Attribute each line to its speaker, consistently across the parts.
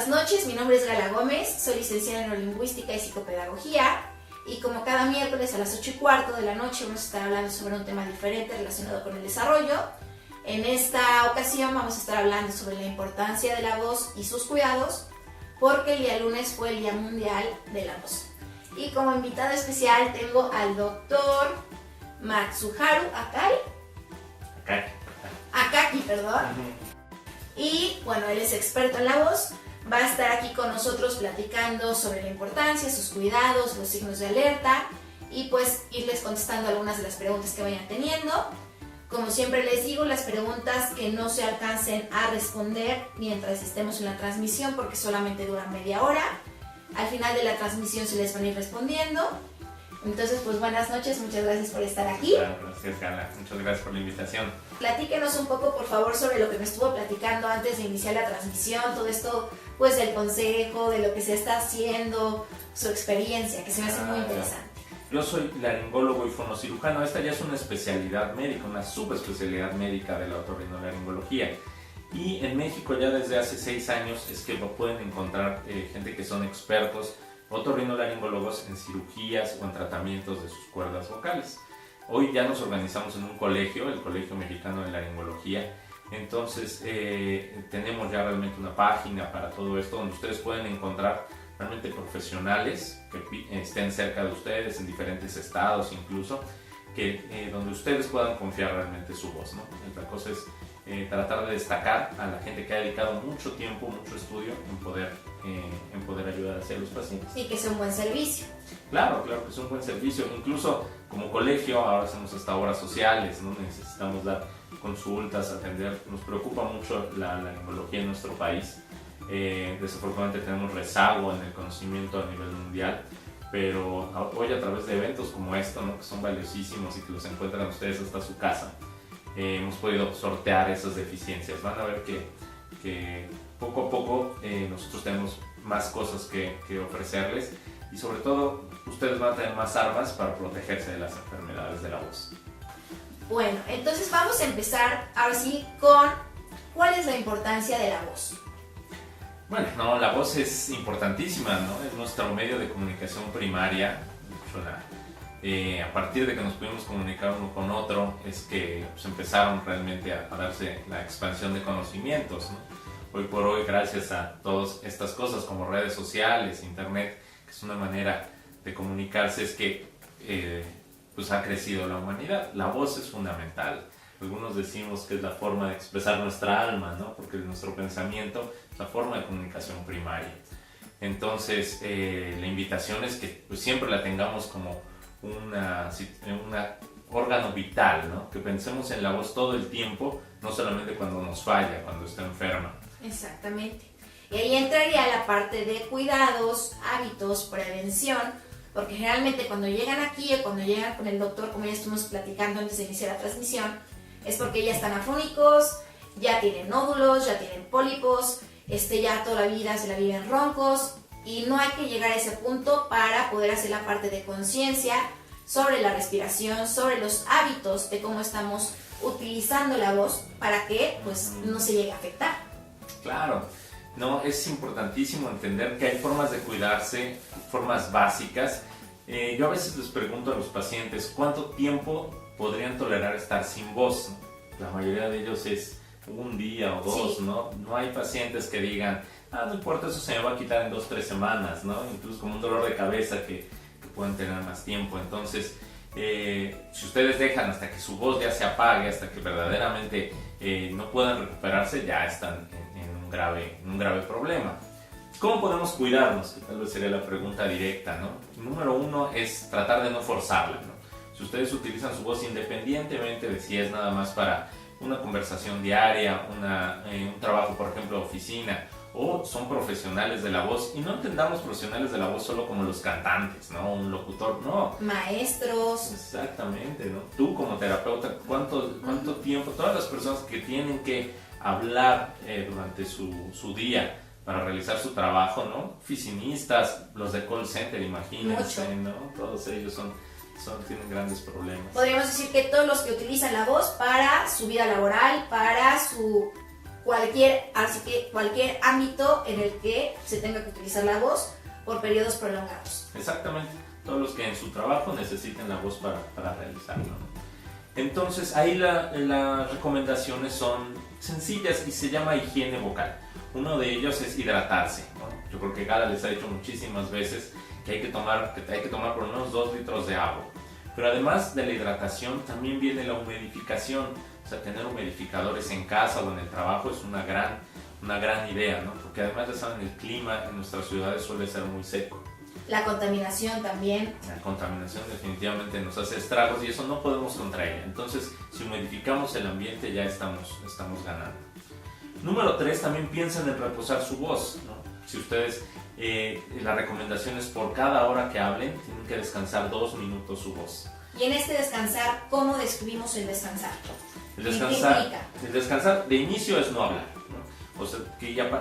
Speaker 1: noches, mi nombre es Gala Gómez, soy licenciada en Neurolingüística y Psicopedagogía y como cada miércoles a las 8:15 de la noche vamos a estar hablando sobre un tema diferente relacionado con el desarrollo. En esta ocasión vamos a estar hablando sobre la importancia de la voz y sus cuidados porque el día lunes fue el Día Mundial de la Voz. Y como invitado especial tengo al doctor Matsuharu Akaki, perdón. Y bueno, él es experto en la voz. Va a estar aquí con nosotros platicando sobre la importancia, sus cuidados, los signos de alerta y pues irles contestando algunas de las preguntas que vayan teniendo. Como siempre les digo, las preguntas que no se alcancen a responder mientras estemos en la transmisión porque solamente duran media hora. Al final de la transmisión se les van a ir respondiendo. Entonces, pues buenas noches, muchas gracias por estar aquí.
Speaker 2: Gracias, Gala, muchas gracias por la invitación.
Speaker 1: Platíquenos un poco, por favor, sobre lo que me estuvo platicando antes de iniciar la transmisión, todo esto, pues del consejo, de lo que se está haciendo, su experiencia, que se me hace muy interesante.
Speaker 2: Yo soy laringólogo y fonocirujano. Esta ya es una especialidad médica, una subespecialidad médica de la otorrinolaringología. Y en México ya desde hace 6 años es que pueden encontrar gente que son expertos otorrinolaringólogos en cirugías o en tratamientos de sus cuerdas vocales. Hoy ya nos organizamos en un colegio, el Colegio Mexicano de Laringología. Entonces tenemos ya realmente una página para todo esto donde ustedes pueden encontrar realmente profesionales que estén cerca de ustedes en diferentes estados incluso, donde ustedes puedan confiar realmente su voz, ¿no? Otra cosa es tratar de destacar a la gente que ha dedicado mucho tiempo, mucho estudio en poder ayudar hacia los pacientes.
Speaker 1: Y que sea un buen servicio.
Speaker 2: Claro que es un buen servicio. Incluso como colegio ahora hacemos hasta horas sociales, ¿no? Necesitamos dar consultas, atender. Nos preocupa mucho la laringología en nuestro país. Desafortunadamente tenemos rezago en el conocimiento a nivel mundial, pero hoy a través de eventos como esto, ¿no? Que son valiosísimos y que los encuentran ustedes hasta su casa, hemos podido sortear esas deficiencias. Van a ver que poco a poco nosotros tenemos más cosas que ofrecerles y sobre todo ustedes van a tener más armas para protegerse de las enfermedades de la voz.
Speaker 1: Bueno, entonces vamos a empezar ahora sí con ¿cuál es la importancia de la voz?
Speaker 2: Bueno, no, la voz es importantísima, ¿no? Es nuestro medio de comunicación primaria. A partir de que nos pudimos comunicar uno con otro es que pues, empezaron realmente a darse la expansión de conocimientos, ¿no? Hoy por hoy, gracias a todas estas cosas como redes sociales, internet, que es una manera de comunicarse, es que pues ha crecido la humanidad. La voz es fundamental. Algunos decimos que es la forma de expresar nuestra alma, ¿no? Porque nuestro pensamiento es la forma de comunicación primaria. Entonces, la invitación es que pues, siempre la tengamos como un órgano vital, ¿no? Que pensemos en la voz todo el tiempo, no solamente cuando nos falla, cuando está enferma.
Speaker 1: Exactamente. Y ahí entraría la parte de cuidados, hábitos, prevención, porque generalmente cuando llegan aquí o cuando llegan con el doctor, como ya estuvimos platicando antes de iniciar la transmisión, es porque ya están afónicos, ya tienen nódulos, ya tienen pólipos, ya toda la vida se la viven roncos y no hay que llegar a ese punto para poder hacer la parte de conciencia sobre la respiración, sobre los hábitos de cómo estamos utilizando la voz para que pues no se llegue a afectar.
Speaker 2: Claro, no, es importantísimo entender que hay formas de cuidarse, formas básicas. Yo a veces les pregunto a los pacientes cuánto tiempo podrían tolerar estar sin voz. La mayoría de ellos es un día o dos, sí. ¿No? No hay pacientes que digan, no importa, eso se me va a quitar en 2-3 semanas, ¿no? Incluso como un dolor de cabeza que pueden tener más tiempo. Entonces, si ustedes dejan hasta que su voz ya se apague, hasta que verdaderamente no puedan recuperarse, ya están en un grave problema. ¿Cómo podemos cuidarnos? Que tal vez sería la pregunta directa, ¿no? Número 1 es tratar de no forzarla, ¿no? Si ustedes utilizan su voz independientemente de si es nada más para una conversación diaria, un trabajo, por ejemplo, de oficina, o son profesionales de la voz, y no entendamos profesionales de la voz solo como los cantantes, ¿no? Un locutor, no.
Speaker 1: Maestros.
Speaker 2: Exactamente, ¿no? Tú como terapeuta, ¿cuánto tiempo? Todas las personas que tienen que hablar durante su día para realizar su trabajo, ¿no? Oficinistas, los de call center, imagínense, ¿no? Todos ellos tienen grandes problemas.
Speaker 1: Podríamos decir que todos los que utilizan la voz para su vida laboral, para así que cualquier ámbito en el que se tenga que utilizar la voz por periodos prolongados.
Speaker 2: Exactamente, todos los que en su trabajo necesiten la voz para realizarlo, ¿no? Entonces ahí las recomendaciones son sencillas y se llama higiene vocal. Uno de ellos es hidratarse, ¿no? Yo creo que Gala les ha dicho muchísimas veces que hay que tomar por lo menos 2 litros de agua. Pero además de la hidratación también viene la humidificación. O sea, tener humidificadores en casa o en el trabajo es una gran idea, ¿no? Porque además ya saben, el clima en nuestras ciudades suele ser muy seco.
Speaker 1: La contaminación también.
Speaker 2: La contaminación definitivamente nos hace estragos y eso no podemos contra ella. Entonces, si humidificamos el ambiente ya estamos ganando. Número 3, también piensen en reposar su voz, ¿no? Si ustedes, la recomendación es por cada hora que hablen, tienen que descansar 2 minutos su voz.
Speaker 1: Y en este descansar, ¿cómo describimos el descansar?
Speaker 2: El descansar de inicio es no hablar, ¿no? O sea,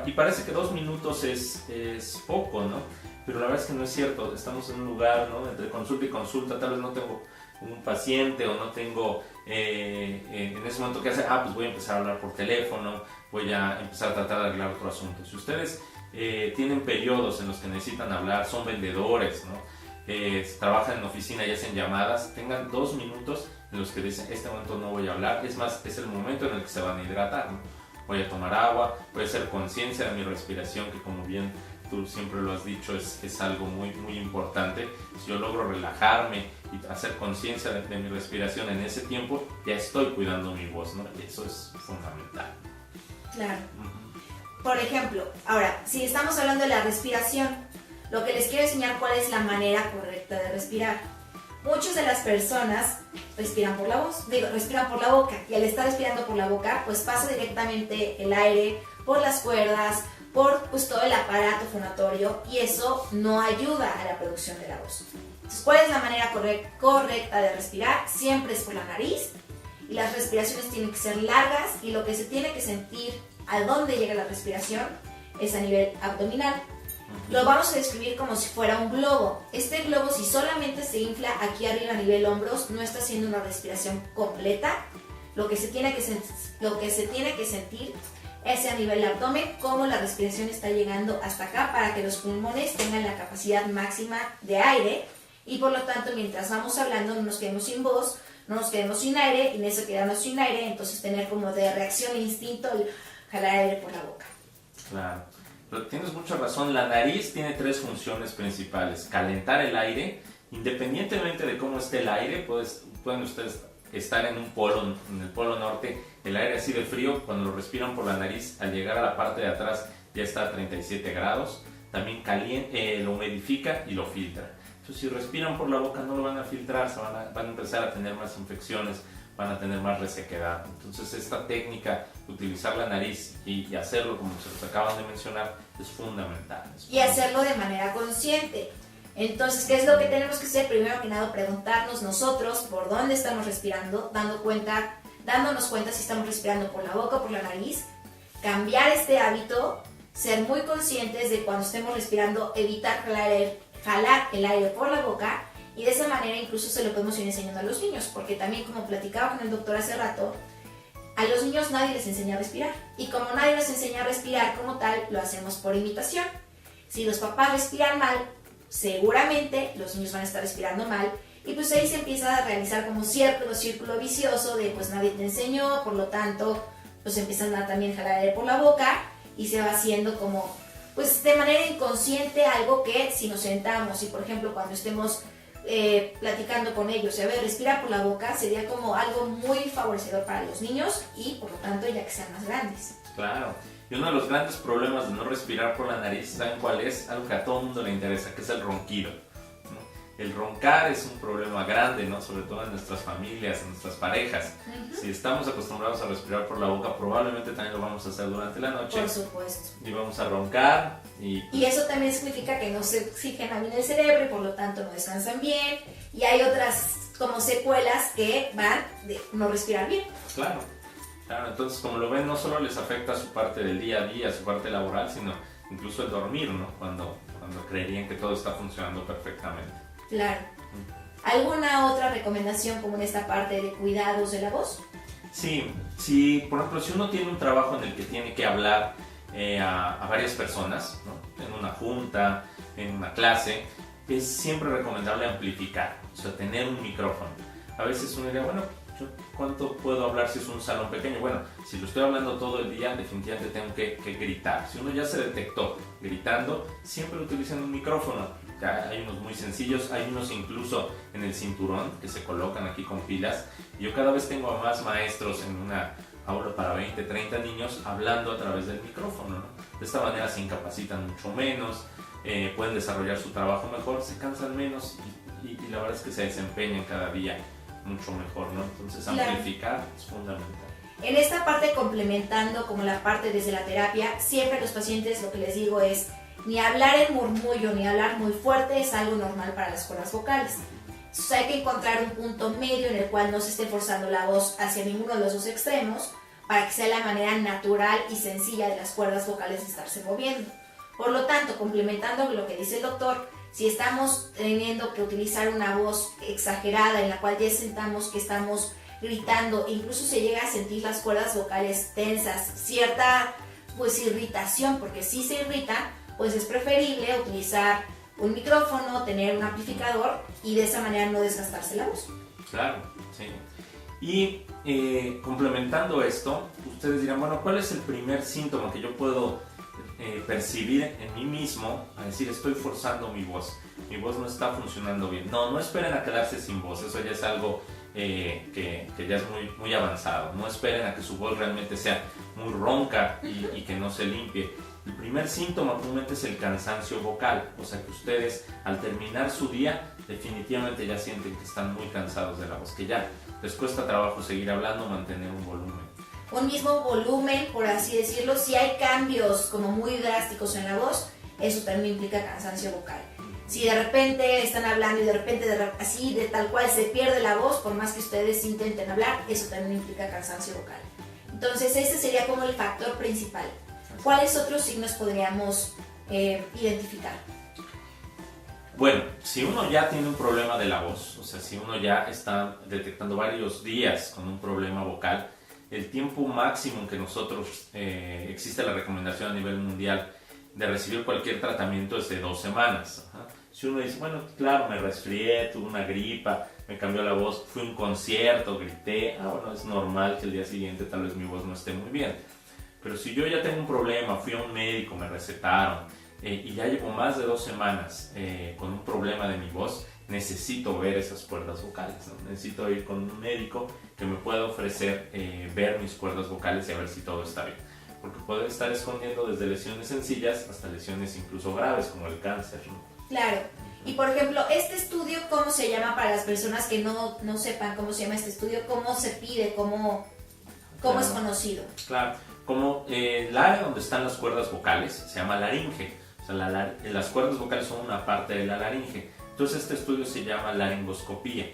Speaker 2: y parece que 2 minutos es poco, ¿no? Pero la verdad es que no es cierto. Estamos en un lugar, ¿no? Entre consulta y consulta, tal vez no tengo un paciente o no tengo en ese momento que hacer, pues voy a empezar a hablar por teléfono, voy a empezar a tratar de arreglar otro asunto. Si ustedes tienen periodos en los que necesitan hablar, son vendedores, ¿no? Trabajan en oficina y hacen llamadas, tengan 2 minutos en los que dicen, este momento no voy a hablar, es más, es el momento en el que se van a hidratar, ¿no? Voy a tomar agua, voy a hacer conciencia de mi respiración, que como bien tú siempre lo has dicho, es algo muy, muy importante. Si yo logro relajarme y hacer conciencia de mi respiración en ese tiempo, ya estoy cuidando mi voz, ¿no? Y eso es fundamental.
Speaker 1: Claro. Por ejemplo, ahora, si estamos hablando de la respiración, lo que les quiero enseñar cuál es la manera correcta de respirar. Muchas de las personas respiran por la boca, y al estar respirando por la boca, pues pasa directamente el aire por las cuerdas, por pues todo el aparato fonatorio, y eso no ayuda a la producción de la voz. Entonces, ¿cuál es la manera correcta de respirar? Siempre es por la nariz, y las respiraciones tienen que ser largas, y lo que se tiene que sentir a dónde llega la respiración es a nivel abdominal. Lo vamos a describir como si fuera un globo. Este globo, si solamente se infla aquí arriba a nivel hombros, no está haciendo una respiración completa. Lo que se tiene que sentir es a nivel abdomen, cómo la respiración está llegando hasta acá para que los pulmones tengan la capacidad máxima de aire, y por lo tanto mientras vamos hablando no nos quedemos sin voz, no nos quedemos sin aire, y en eso quedarnos sin aire, entonces tener como de reacción e instinto el jalar aire por la boca.
Speaker 2: Claro, pero tienes mucha razón. La nariz tiene 3 funciones principales: calentar el aire, independientemente de cómo esté el aire. Pueden ustedes estar en el polo norte, el aire así de frío, cuando lo respiran por la nariz, al llegar a la parte de atrás ya está a 37 grados, también lo humidifica y lo filtra. Entonces, si respiran por la boca no lo van a filtrar, van a empezar a tener más infecciones, van a tener más resequedad. Entonces, esta técnica de utilizar la nariz y hacerlo como se los acaban de mencionar es fundamental.
Speaker 1: Y hacerlo de manera consciente. Entonces, ¿qué es lo que tenemos que hacer? Primero que nada, preguntarnos nosotros por dónde estamos respirando, dándonos cuenta si estamos respirando por la boca o por la nariz, cambiar este hábito, ser muy conscientes de cuando estemos respirando, evitar jalar el aire por la boca, y de esa manera incluso se lo podemos ir enseñando a los niños, porque también, como platicaba con el doctor hace rato, a los niños nadie les enseña a respirar, y como nadie les enseña a respirar como tal, lo hacemos por imitación. Si los papás respiran mal, seguramente los niños van a estar respirando mal, y pues ahí se empieza a realizar como cierto círculo vicioso de pues nadie te enseñó, por lo tanto pues empiezan a también jalar aire por la boca, y se va haciendo como pues de manera inconsciente algo que si nos sentamos y por ejemplo cuando estemos platicando con ellos, a ver, respirar por la boca, sería como algo muy favorecedor para los niños y por lo tanto ya que sean más grandes.
Speaker 2: Claro. Y uno de los grandes problemas de no respirar por la nariz, ¿saben cuál es? Algo que a todo el mundo le interesa, que es el ronquido, ¿no? El roncar es un problema grande, ¿no? Sobre todo en nuestras familias, en nuestras parejas. Si estamos acostumbrados a respirar por la boca, probablemente también lo vamos a hacer durante la noche.
Speaker 1: Por supuesto.
Speaker 2: Y vamos a roncar. Y
Speaker 1: eso también significa que no se oxigena bien el cerebro y por lo tanto no descansan bien. Y hay otras como secuelas que van de no respirar bien.
Speaker 2: Claro. Claro, entonces como lo ven, no solo les afecta su parte del día a día, su parte laboral, sino incluso el dormir, ¿no? Cuando creerían que todo está funcionando perfectamente.
Speaker 1: Claro. ¿Alguna otra recomendación como en esta parte de cuidados de la voz?
Speaker 2: Sí, sí, por ejemplo, si uno tiene un trabajo en el que tiene que hablar a varias personas, ¿no? En una junta, en una clase, es siempre recomendable amplificar, o sea, tener un micrófono. A veces uno diría, bueno, ¿cuánto puedo hablar si es un salón pequeño? Bueno, si lo estoy hablando todo el día, definitivamente tengo que gritar. Si uno ya se detectó gritando, siempre utilicen un micrófono. Ya hay unos muy sencillos, hay unos incluso en el cinturón que se colocan aquí con pilas. Yo cada vez tengo a más maestros en una aula para 20, 30 niños hablando a través del micrófono, ¿no? De esta manera se incapacitan mucho menos, pueden desarrollar su trabajo mejor, se cansan menos y la verdad es que se desempeñan cada día mucho mejor, ¿no? Entonces amplificar es fundamental.
Speaker 1: En esta parte, complementando como la parte desde la terapia, siempre a los pacientes lo que les digo es ni hablar en murmullo ni hablar muy fuerte es algo normal para las cuerdas vocales. Entonces hay que encontrar un punto medio en el cual no se esté forzando la voz hacia ninguno de los dos extremos para que sea la manera natural y sencilla de las cuerdas vocales de estarse moviendo. Por lo tanto, complementando lo que dice el doctor, si estamos teniendo que utilizar una voz exagerada en la cual ya sentamos que estamos gritando, incluso se llega a sentir las cuerdas vocales tensas, cierta pues irritación, porque si se irritan, pues es preferible utilizar un micrófono, tener un amplificador y de esa manera no desgastarse la voz.
Speaker 2: Claro, sí. Y complementando esto, ustedes dirán, bueno, ¿cuál es el primer síntoma que yo puedo percibir en mí mismo a decir estoy forzando mi voz no está funcionando bien? No esperen a quedarse sin voz, eso ya es algo que ya es muy, muy avanzado. No esperen a que su voz realmente sea muy ronca y que no se limpie. El primer síntoma comúnmente es el cansancio vocal, o sea que ustedes al terminar su día definitivamente ya sienten que están muy cansados de la voz, que ya les cuesta trabajo seguir hablando, mantener un volumen.
Speaker 1: Un mismo volumen, por así decirlo, si hay cambios como muy drásticos en la voz, eso también implica cansancio vocal. Si de repente están hablando y de repente así de tal cual se pierde la voz, por más que ustedes intenten hablar, eso también implica cansancio vocal. Entonces ese sería como el factor principal. ¿Cuáles otros signos podríamos identificar?
Speaker 2: Bueno, si uno ya tiene un problema de la voz, o sea, si uno ya está detectando varios días con un problema vocal, el tiempo máximo en que nosotros, existe la recomendación a nivel mundial de recibir cualquier tratamiento es de 2 semanas. Ajá. Si uno dice, bueno, claro, me resfrié, tuve una gripa, me cambió la voz, fui a un concierto, grité, bueno, es normal que el día siguiente tal vez mi voz no esté muy bien. Pero si yo ya tengo un problema, fui a un médico, me recetaron y ya llevo más de 2 semanas con un problema de mi voz, necesito ver esas cuerdas vocales, ¿no? Necesito ir con un médico que me pueda ofrecer ver mis cuerdas vocales y a ver si todo está bien. Porque puede estar escondiendo desde lesiones sencillas hasta lesiones incluso graves como el cáncer, ¿no?
Speaker 1: Claro. Y por ejemplo, este estudio, ¿cómo se llama para las personas que no sepan cómo se llama este estudio? ¿Cómo se pide? ¿Cómo es conocido?
Speaker 2: Claro, como el área donde están las cuerdas vocales se llama laringe. O sea, las cuerdas vocales son una parte de la laringe. Entonces este estudio se llama laringoscopía.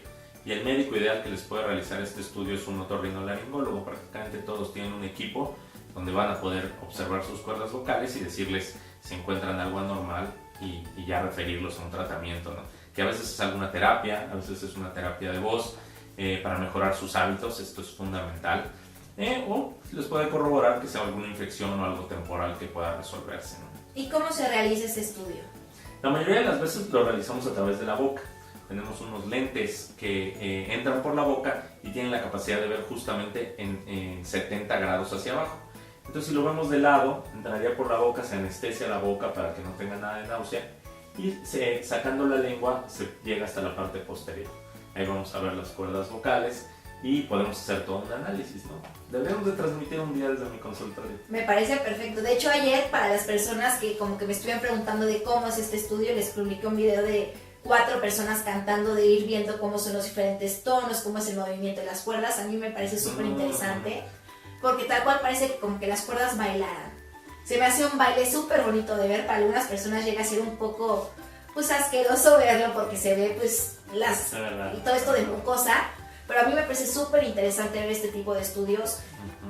Speaker 2: Y el médico ideal que les puede realizar este estudio es un otorrinolaringólogo. Prácticamente todos tienen un equipo donde van a poder observar sus cuerdas vocales y decirles si encuentran algo anormal y ya referirlos a un tratamiento, ¿no? Que a veces es alguna terapia, a veces es una terapia de voz para mejorar sus hábitos, esto es fundamental. O les puede corroborar que sea alguna infección o algo temporal que pueda resolverse, ¿no?
Speaker 1: ¿Y cómo se realiza este estudio?
Speaker 2: La mayoría de las veces lo realizamos a través de la boca. Tenemos unos lentes que entran por la boca y tienen la capacidad de ver justamente en 70 grados hacia abajo. Entonces si lo vemos de lado, entraría por la boca, se anestesia la boca para que no tenga nada de náusea y sacando la lengua se llega hasta la parte posterior. Ahí vamos a ver las cuerdas vocales y podemos hacer todo un análisis, ¿no? Deberíamos de transmitir un día desde mi consultorio.
Speaker 1: Me parece perfecto. De hecho, ayer para las personas que como que me estuvieron preguntando de cómo es este estudio, les publiqué un video de 4 personas cantando, de ir viendo cómo son los diferentes tonos, cómo es el movimiento de las cuerdas. A mí me parece súper interesante, porque tal cual parece que como que las cuerdas bailaran. Se me hace un baile súper bonito de ver. Para algunas personas llega a ser un poco pues asqueroso verlo porque se ve pues y todo esto de mucosa, pero a mí me parece súper interesante ver este tipo de estudios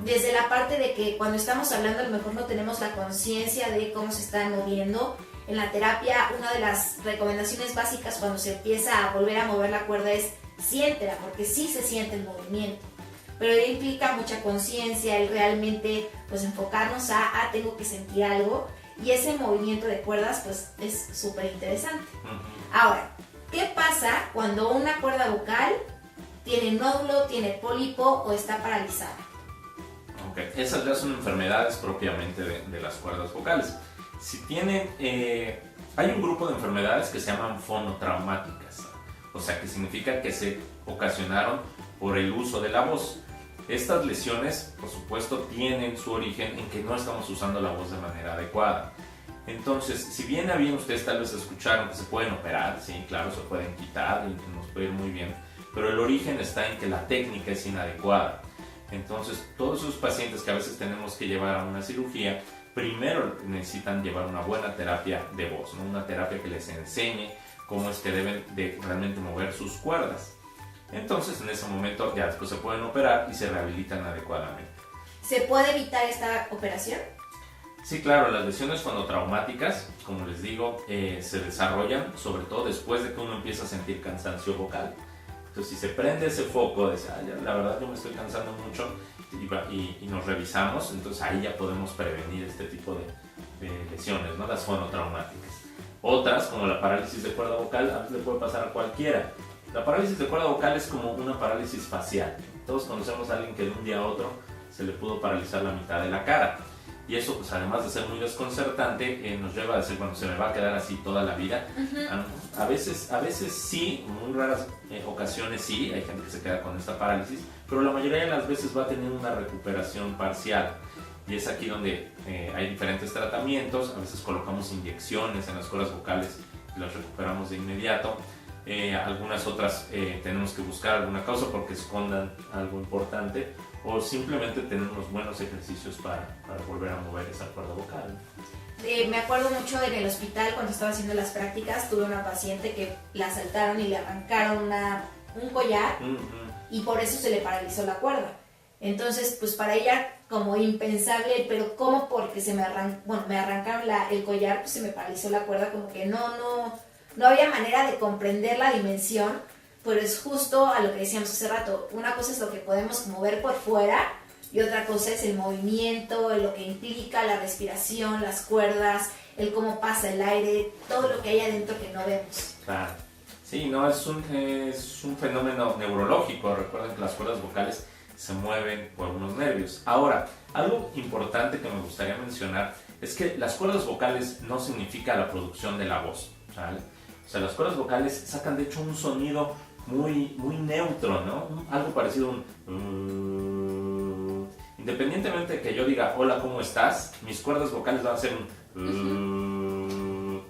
Speaker 1: desde la parte de que cuando estamos hablando a lo mejor no tenemos la conciencia de cómo se están moviendo. En la terapia una de las recomendaciones básicas cuando se empieza a volver a mover la cuerda es siéntela, porque sí se siente el movimiento. pero implica mucha conciencia, el realmente pues enfocarnos tengo que sentir algo, y ese movimiento de cuerdas pues es súper interesante. Ahora, ¿qué pasa cuando una cuerda vocal tiene nódulo, tiene pólipo o está paralizada?
Speaker 2: Ok, esas ya son enfermedades propiamente de las cuerdas vocales. Si tienen, hay un grupo de enfermedades que se llaman fonotraumáticas, o sea, que significa que se ocasionaron por el uso de la voz. Estas lesiones, por supuesto, tienen su origen en que no estamos usando la voz de manera adecuada. Entonces, si bien ustedes tal vez escucharon que se pueden operar, sí, claro, se pueden quitar y nos puede ir muy bien, pero el origen está en que la técnica es inadecuada. Entonces, todos esos pacientes que a veces tenemos que llevar a una cirugía, primero necesitan llevar una buena terapia de voz, ¿no? Una terapia que les enseñe cómo es que deben de realmente mover sus cuerdas. Entonces, en ese momento ya después se pueden operar y se rehabilitan adecuadamente.
Speaker 1: ¿Se puede evitar esta operación?
Speaker 2: Sí, claro, las lesiones fonotraumáticas, como les digo, se desarrollan sobre todo después de que uno empieza a sentir cansancio vocal. Entonces, si se prende ese foco de la verdad yo me estoy cansando mucho y nos revisamos, entonces ahí ya podemos prevenir este tipo de lesiones, ¿no? Las fonotraumáticas. Otras, como la parálisis de cuerda vocal, a veces le puede pasar a cualquiera. La parálisis de cuerda vocal es como una parálisis facial. Todos conocemos a alguien que de un día a otro se le pudo paralizar la mitad de la cara. Y eso, pues además de ser muy desconcertante, nos lleva a decir, bueno, se me va a quedar así toda la vida. A veces sí, en muy raras ocasiones sí, hay gente que se queda con esta parálisis, pero la mayoría de las veces va a tener una recuperación parcial. Y es aquí donde hay diferentes tratamientos. A veces colocamos inyecciones en las cuerdas vocales y las recuperamos de inmediato. Algunas otras tenemos que buscar alguna causa porque escondan algo importante, o simplemente tener unos buenos ejercicios para volver a mover esa cuerda vocal.
Speaker 1: Me acuerdo mucho en el hospital cuando estaba haciendo las prácticas, tuve una paciente que la asaltaron y le arrancaron un collar y por eso se le paralizó la cuerda. Entonces, pues para ella como impensable, pero ¿cómo? Porque me arrancaron el collar, pues se me paralizó la cuerda, como que no había manera de comprender la dimensión, pero es justo a lo que decíamos hace rato. Una cosa es lo que podemos mover por fuera y otra cosa es el movimiento, lo que implica la respiración, las cuerdas, el cómo pasa el aire, todo lo que hay adentro que no vemos.
Speaker 2: Claro. Sí, no, es un fenómeno neurológico. Recuerden que las cuerdas vocales se mueven por unos nervios. Ahora, algo importante que me gustaría mencionar es que las cuerdas vocales no significa la producción de la voz, ¿vale? O sea, las cuerdas vocales sacan de hecho un sonido muy neutro, ¿no? Algo parecido a un... Independientemente de que yo diga, hola, ¿cómo estás? Mis cuerdas vocales van a ser un...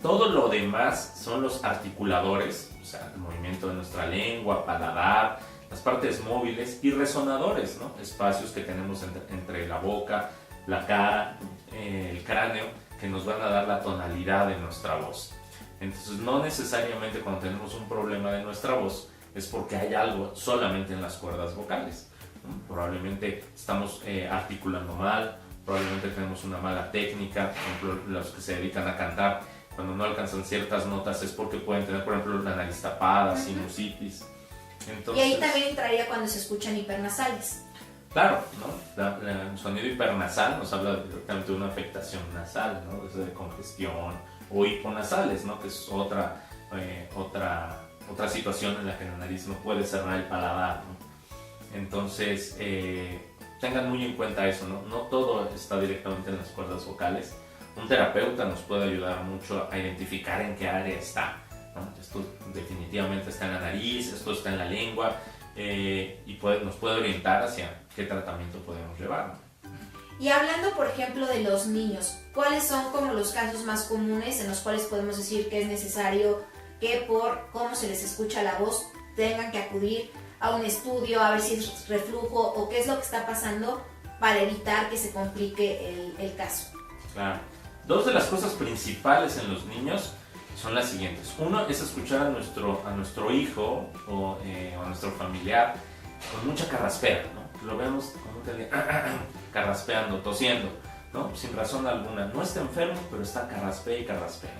Speaker 2: Todo lo demás son los articuladores, o sea, el movimiento de nuestra lengua, paladar, las partes móviles y resonadores, ¿no? Espacios que tenemos entre la boca, la cara, el cráneo, que nos van a dar la tonalidad de nuestra voz. Entonces, no necesariamente cuando tenemos un problema de nuestra voz es porque hay algo solamente en las cuerdas vocales. Probablemente estamos articulando mal, probablemente tenemos una mala técnica. Por ejemplo, los que se dedican a cantar, cuando no alcanzan ciertas notas es porque pueden tener, por ejemplo, la nariz tapada, sinusitis. Entonces,
Speaker 1: y ahí también entraría cuando se escuchan hipernasales.
Speaker 2: Claro, ¿no? El sonido hipernasal nos habla directamente de una afectación nasal, ¿no? Desde congestión o hiponasales, ¿no? Que es otra situación en la que la nariz no puede cerrar el paladar, ¿no? Entonces, tengan muy en cuenta eso, ¿no? No todo está directamente en las cuerdas vocales. Un terapeuta nos puede ayudar mucho a identificar en qué área está, ¿no? Esto definitivamente está en la nariz, esto está en la lengua, y nos puede orientar hacia qué tratamiento podemos llevar, ¿no?
Speaker 1: Y hablando, por ejemplo, de los niños, ¿cuáles son como los casos más comunes en los cuales podemos decir que es necesario que por cómo se les escucha la voz tengan que acudir a un estudio a ver si es reflujo o qué es lo que está pasando para evitar que se complique el caso?
Speaker 2: Claro. Dos de las cosas principales en los niños son las siguientes. Uno es escuchar a nuestro hijo o a nuestro familiar con mucha carraspera, ¿no? Lo vemos como que carraspeando, tosiendo, ¿no? Sin razón alguna. No está enfermo, pero está carraspea y carraspea.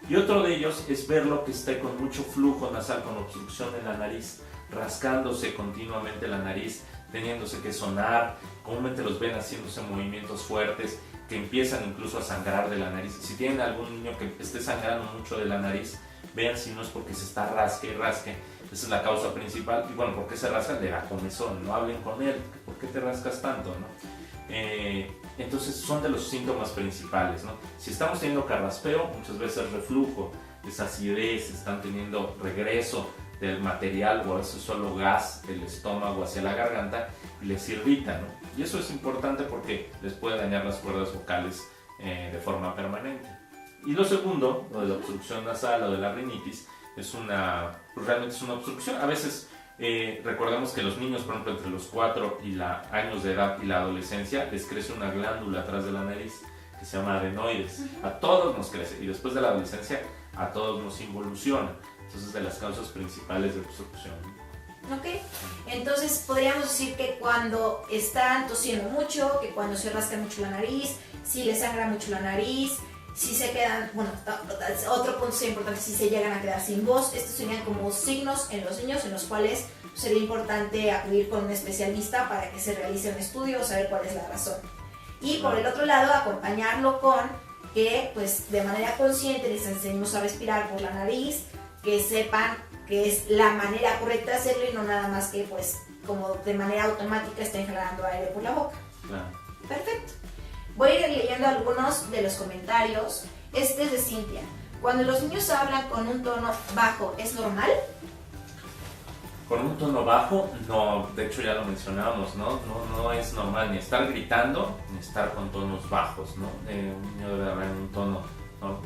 Speaker 2: Y otro de ellos es verlo que esté con mucho flujo nasal, con obstrucción en la nariz, rascándose continuamente la nariz, teniéndose que sonar. Comúnmente los ven haciéndose movimientos fuertes que empiezan incluso a sangrar de la nariz. Si tienen algún niño que esté sangrando mucho de la nariz, vean si no es porque se está rasque y rasque. Esa es la causa principal. Y bueno, ¿por qué se rasca? Le da comezón. No hablen con él. ¿Por qué te rascas tanto, no? Entonces son de los síntomas principales, ¿no? Si estamos teniendo carraspeo, muchas veces reflujo, es acidez, están teniendo regreso del material o a veces solo gas del estómago hacia la garganta y les irrita, ¿no? Y eso es importante porque les puede dañar las cuerdas vocales de forma permanente. Y lo segundo, lo de la obstrucción nasal o de la rinitis, realmente es una obstrucción. A veces recordemos que los niños, por ejemplo, entre los 4 años de edad y la adolescencia, les crece una glándula atrás de la nariz que se llama adenoides. A todos nos crece y después de la adolescencia a todos nos involuciona. Entonces, de las causas principales de obstrucción.
Speaker 1: Ok, entonces podríamos decir que cuando están tosiendo mucho, que cuando se rasca mucho la nariz, si les sangra mucho la nariz, si se quedan, bueno, otro punto importante, si se llegan a quedar sin voz, estos serían como signos en los niños en los cuales sería importante acudir con un especialista para que se realice un estudio o saber cuál es la razón. Y por el otro lado, acompañarlo con que pues de manera consciente les enseñemos a respirar por la nariz, que sepan que es la manera correcta de hacerlo y no nada más que pues como de manera automática estén jalando aire por la boca.
Speaker 2: Claro.
Speaker 1: Perfecto. Voy a ir leyendo algunos de los comentarios. Este es de Cintia. Cuando los niños hablan con un tono bajo, ¿es normal?
Speaker 2: Con un tono bajo, no, de hecho ya lo mencionábamos, ¿no? No es normal ni estar gritando ni estar con tonos bajos, ¿no? Un niño debe hablar en un tono, ¿no?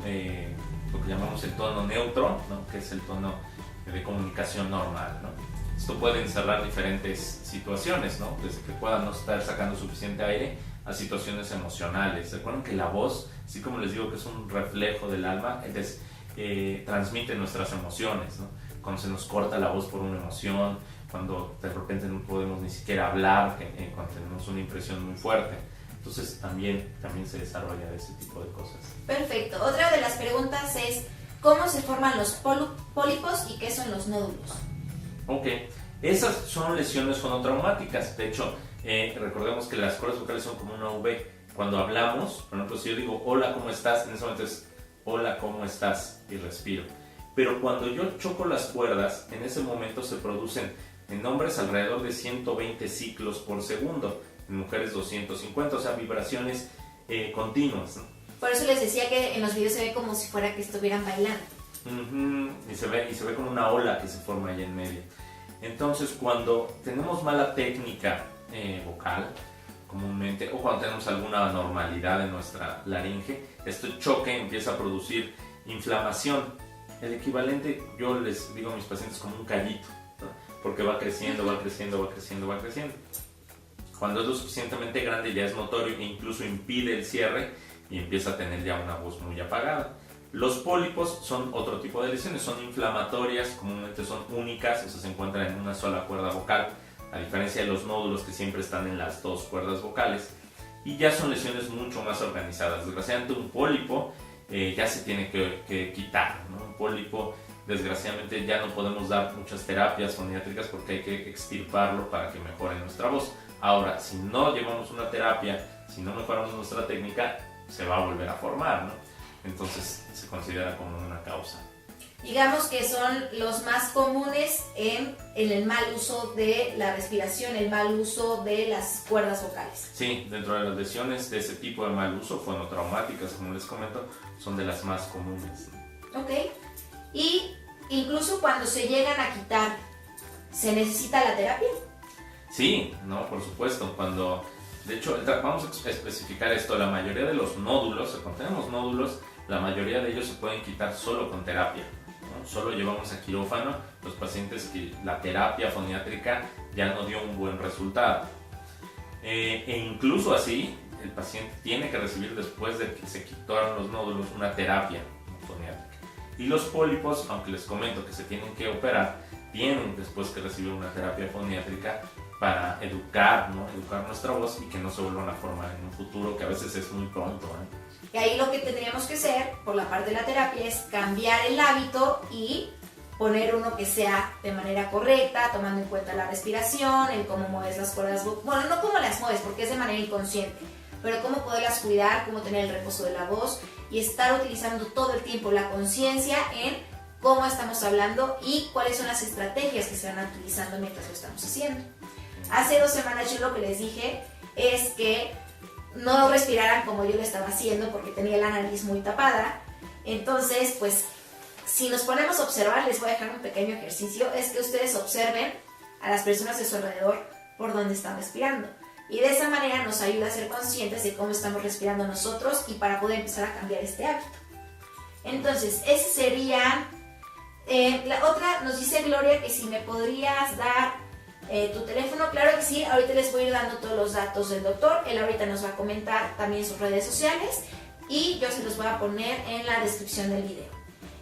Speaker 2: Lo que llamamos el tono neutro, ¿no? Que es el tono de comunicación normal, ¿no? Esto puede encerrar diferentes situaciones, ¿no? Desde que puedan no estar sacando suficiente aire a situaciones emocionales. Recuerden que la voz, así como les digo que es un reflejo del alma, transmite nuestras emociones, ¿no? Cuando se nos corta la voz por una emoción, cuando de repente no podemos ni siquiera hablar, cuando tenemos una impresión muy fuerte. Entonces también se desarrolla ese tipo de cosas.
Speaker 1: Perfecto. Otra de las preguntas es ¿cómo se forman los pólipos y qué son los nódulos?
Speaker 2: Ok, esas son lesiones fonotraumáticas. De hecho, recordemos que las cuerdas vocales son como una V. Cuando hablamos, por ejemplo, si yo digo hola, ¿cómo estás? En ese momento es hola, ¿cómo estás? Y respiro. Pero cuando yo choco las cuerdas, en ese momento se producen en hombres alrededor de 120 ciclos por segundo, en mujeres 250, o sea, vibraciones continuas, ¿no?
Speaker 1: Por eso les decía que en los videos se ve como si fuera que estuvieran bailando.
Speaker 2: Y se ve como una ola que se forma ahí en medio. Entonces, cuando tenemos mala técnica vocal, comúnmente, o cuando tenemos alguna anormalidad en nuestra laringe, este choque empieza a producir inflamación. El equivalente, yo les digo a mis pacientes, como un callito, ¿no? Porque va creciendo, va creciendo, va creciendo, va creciendo. Cuando es lo suficientemente grande ya es notorio e incluso impide el cierre y empieza a tener ya una voz muy apagada. Los pólipos son otro tipo de lesiones, son inflamatorias, comúnmente son únicas, o sea, se encuentran en una sola cuerda vocal, a diferencia de los nódulos que siempre están en las dos cuerdas vocales, y ya son lesiones mucho más organizadas. Desgraciadamente un pólipo ya se tiene que quitar, ¿no? Un pólipo, desgraciadamente, ya no podemos dar muchas terapias foniátricas porque hay que extirparlo para que mejore nuestra voz. Ahora, si no llevamos una terapia, si no mejoramos nuestra técnica, se va a volver a formar, ¿no? Entonces se considera como una causa.
Speaker 1: Digamos que son los más comunes en el mal uso de la respiración, el mal uso de las cuerdas vocales.
Speaker 2: Sí, dentro de las lesiones de ese tipo de mal uso, fonotraumáticas, como les comento, son de las más comunes.
Speaker 1: Ok, y incluso cuando se llegan a quitar, ¿se necesita la terapia?
Speaker 2: Sí, no, por supuesto. De hecho, vamos a especificar esto, la mayoría de los nódulos, cuando tenemos nódulos, la mayoría de ellos se pueden quitar solo con terapia, ¿no? Solo llevamos a quirófano los pacientes que la terapia foniátrica ya no dio un buen resultado. E incluso así, el paciente tiene que recibir, después de que se quitaron los nódulos, una terapia foniátrica. Y los pólipos, aunque les comento que se tienen que operar, tienen después que recibir una terapia foniátrica para educar, ¿no? Educar nuestra voz y que no se vuelvan a formar en un futuro, que a veces es muy pronto, ¿eh?
Speaker 1: Y ahí lo que tendríamos que hacer por la parte de la terapia es cambiar el hábito y poner uno que sea de manera correcta, tomando en cuenta la respiración, el cómo mueves las cuerdas vocales. Bueno, no cómo las mueves, porque es de manera inconsciente, pero cómo poderlas cuidar, cómo tener el reposo de la voz y estar utilizando todo el tiempo la conciencia en cómo estamos hablando y cuáles son las estrategias que se van utilizando mientras lo estamos haciendo. Hace 2 semanas yo lo que les dije es que no respiraran como yo lo estaba haciendo porque tenía la nariz muy tapada. Entonces, pues, si nos ponemos a observar, les voy a dejar un pequeño ejercicio, es que ustedes observen a las personas de su alrededor por dónde están respirando. Y de esa manera nos ayuda a ser conscientes de cómo estamos respirando nosotros y para poder empezar a cambiar este hábito. Entonces, ese sería... la otra, nos dice Gloria que si me podrías dar tu teléfono. Claro que sí, ahorita les voy a ir dando todos los datos del doctor. Él ahorita nos va a comentar también sus redes sociales y yo se los voy a poner en la descripción del video.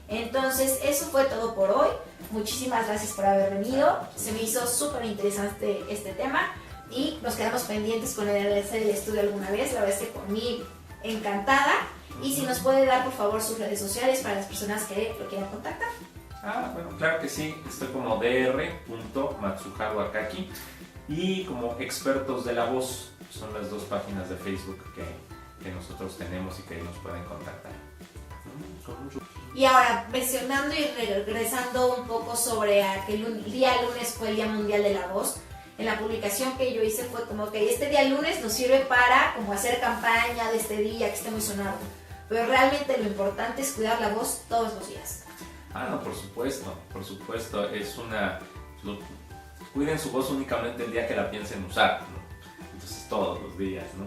Speaker 1: Entonces, eso fue todo por hoy. Muchísimas gracias por haber venido. Se me hizo súper interesante este tema y nos quedamos pendientes con el hacer el estudio alguna vez. La verdad es que por mí encantada. Y si nos puede dar por favor sus redes sociales para las personas que lo quieran contactar.
Speaker 2: Bueno, claro que sí. Estoy como dr.matsuharu Akaki y como Expertos de la Voz. Son las 2 páginas de Facebook que nosotros tenemos y que nos pueden contactar. Con mucho.
Speaker 1: Y ahora, mencionando y regresando un poco sobre que el día lunes fue el Día Mundial de la Voz, en la publicación que yo hice fue como que este día lunes nos sirve para como hacer campaña de este día que esté muy sonado, pero realmente lo importante es cuidar la voz todos los días.
Speaker 2: No, por supuesto, cuiden su voz únicamente el día que la piensen usar, ¿no? Entonces todos los días, ¿no?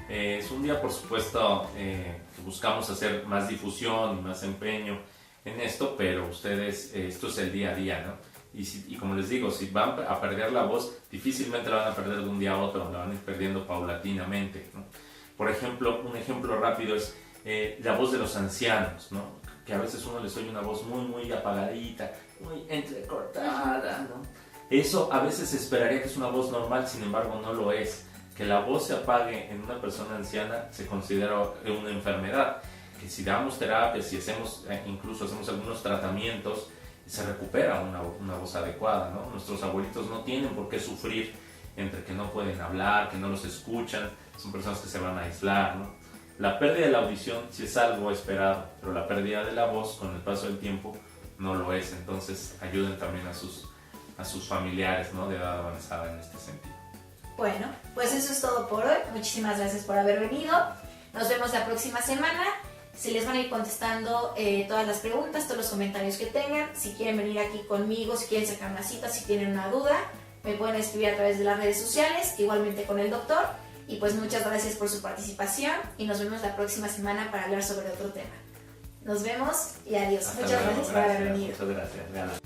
Speaker 2: Es un día, por supuesto, que buscamos hacer más difusión y más empeño en esto, pero ustedes, esto es el día a día, ¿no? Y como les digo, si van a perder la voz, difícilmente la van a perder de un día a otro, la van a ir perdiendo paulatinamente, ¿no? Por ejemplo, un ejemplo rápido es la voz de los ancianos, ¿no? Que a veces uno les oye una voz muy, muy apagadita, muy entrecortada, ¿no? Eso a veces se esperaría que es una voz normal, sin embargo no lo es. Que la voz se apague en una persona anciana se considera una enfermedad, que si damos terapia, si incluso hacemos algunos tratamientos, se recupera una voz adecuada, ¿no? Nuestros abuelitos no tienen por qué sufrir entre que no pueden hablar, que no los escuchan, son personas que se van a aislar, ¿no? La pérdida de la audición sí es algo esperado, pero la pérdida de la voz con el paso del tiempo no lo es, entonces ayuden también a sus familiares, ¿no? De edad avanzada en este sentido.
Speaker 1: Bueno, pues eso es todo por hoy. Muchísimas gracias por haber venido. Nos vemos la próxima semana. Se les van a ir contestando todas las preguntas, todos los comentarios que tengan. Si quieren venir aquí conmigo, si quieren sacar una cita, si tienen una duda, me pueden escribir a través de las redes sociales, igualmente con el doctor. Y pues muchas gracias por su participación y nos vemos la próxima semana para hablar sobre otro tema. Nos vemos y adiós. Muchas gracias por haber venido.
Speaker 2: Muchas gracias.